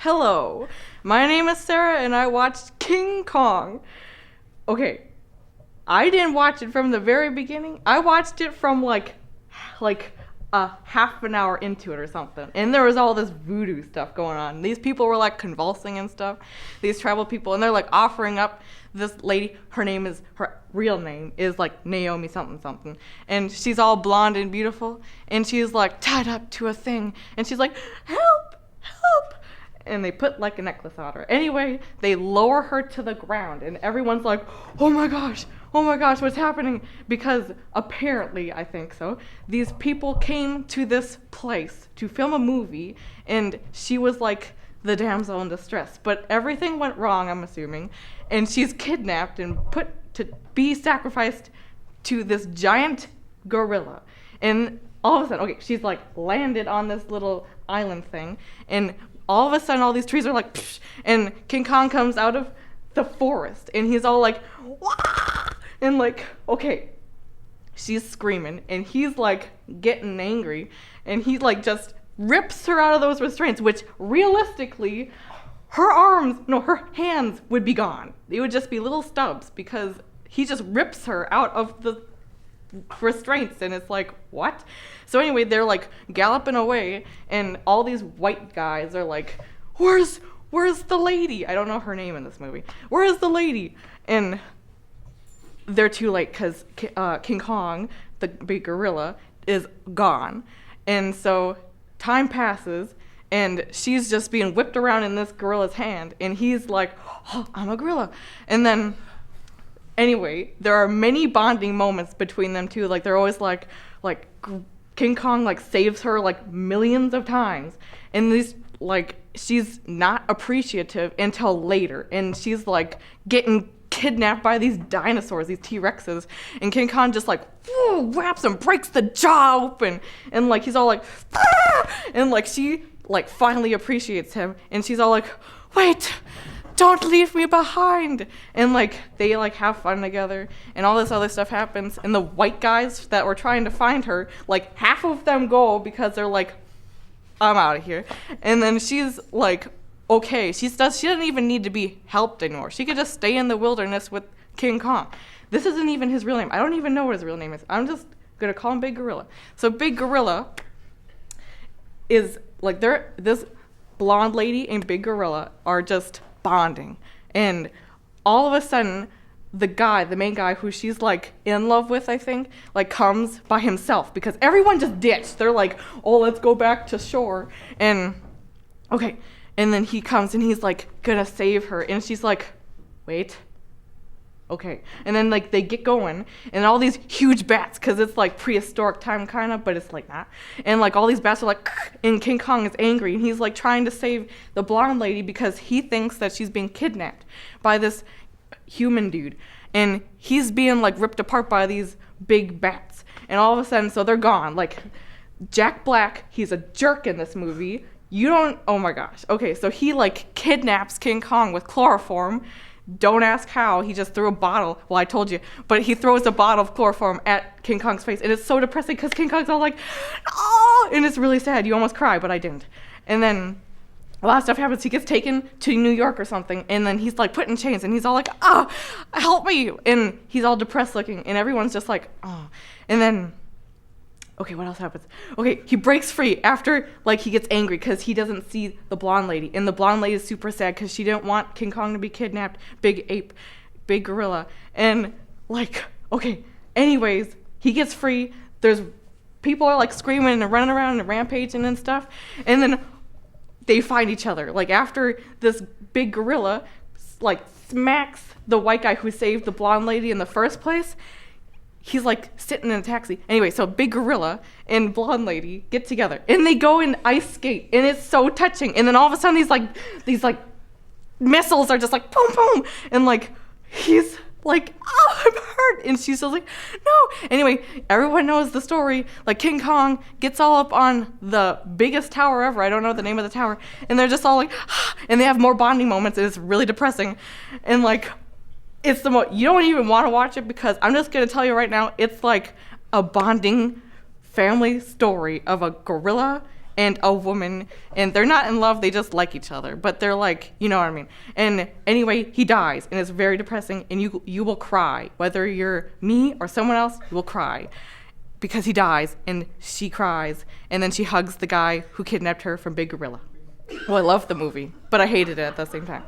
Hello, my name is Sarah and I watched King Kong. Okay, I didn't watch it from the very beginning. I watched it from like a half an hour into it or something. And there was all this voodoo stuff going on. These people were like convulsing and stuff. These tribal people, and they're like offering up this lady. Her real name is like Naomi something something. And she's all blonde and beautiful. And she's like tied up to a thing. And she's like, help, help. And they put like a necklace on her. Anyway, they lower her to the ground, and everyone's like, oh my gosh, what's happening? Because apparently, I think so, these people came to this place to film a movie, and she was like the damsel in distress. But everything went wrong, I'm assuming, and she's kidnapped and put to be sacrificed to this giant gorilla. And all of a sudden, okay, she's like landed on this little island thing, and all of a sudden, all these trees are like, psh, and King Kong comes out of the forest, and he's all like, wah! And like, okay, she's screaming, and he's like getting angry, and he like just rips her out of those restraints, which realistically, her hands would be gone. They would just be little stubs, because he just rips her out of the restraints, and it's like, what? So anyway, they're like galloping away, and all these white guys are like, where's the lady? I don't know her name in this movie. Where is the lady? And they're too late, because King Kong, the big gorilla, is gone. And so time passes, and she's just being whipped around in this gorilla's hand, and he's like, oh, I'm a gorilla. And then anyway, there are many bonding moments between them two. Like they're always like King Kong like saves her like millions of times, and these like she's not appreciative until later, and she's like getting kidnapped by these dinosaurs, these T-Rexes, and King Kong just like whaps and breaks the jaw open, and like he's all like, ah! And like she like finally appreciates him, and she's all like, wait, don't leave me behind. And like they like have fun together, and all this other stuff happens, and the white guys that were trying to find her, like half of them go because they're like, I'm out of here. And then she's like, okay, she doesn't even need to be helped anymore. She could just stay in the wilderness with King Kong. This isn't even his real name. I don't even know what his real name is. I'm just gonna call him Big Gorilla. So Big Gorilla is like, this blonde lady and Big Gorilla are just bonding, and all of a sudden the main guy who she's like in love with, I think, like comes by himself, because everyone just ditched. They're like, oh, let's go back to shore. And okay, and then he comes and he's like gonna save her, and she's like, wait, okay. And then like they get going, and all these huge bats, because it's like prehistoric time kind of, but it's like not, and like all these bats are like, and King Kong is angry, and he's like trying to save the blonde lady because he thinks that she's being kidnapped by this human dude, and he's being like ripped apart by these big bats. And all of a sudden, so they're gone. Like Jack Black, he's a jerk in this movie. Oh my gosh. Okay, so he like kidnaps King Kong with chloroform. Don't ask how. He just threw a bottle. Well, I told you. But he throws a bottle of chloroform at King Kong's face. And it's so depressing because King Kong's all like, oh! And it's really sad. You almost cry, but I didn't. And then a lot of stuff happens. He gets taken to New York or something. And then he's like put in chains. And he's all like, ah, help me. And he's all depressed looking. And everyone's just like, oh. And then, okay, what else happens? Okay, he breaks free after, like, he gets angry because he doesn't see the blonde lady. And the blonde lady is super sad because she didn't want King Kong to be kidnapped. Big gorilla. And, like, okay, anyways, he gets free. There's people are, like, screaming and running around and rampaging and stuff. And then they find each other. Like, after this big gorilla, like, smacks the white guy who saved the blonde lady in the first place, he's like sitting in a taxi. Anyway, so Big Gorilla and blonde lady get together, and they go and ice skate, and it's so touching. And then all of a sudden these missiles are just like boom boom, and like he's like, oh, I'm hurt, and she's just like, no. Anyway, everyone knows the story. Like King Kong gets all up on the biggest tower ever. I don't know the name of the tower, and they're just all like, and they have more bonding moments, and it's really depressing. And like, it's you don't even want to watch it, because I'm just going to tell you right now, it's like a bonding family story of a gorilla and a woman, and they're not in love, they just like each other, but they're like, you know what I mean. And anyway, he dies, and it's very depressing, and you will cry. Whether you're me or someone else, you will cry. Because he dies, and she cries, and then she hugs the guy who kidnapped her from Big Gorilla. Well, I love the movie, but I hated it at the same time.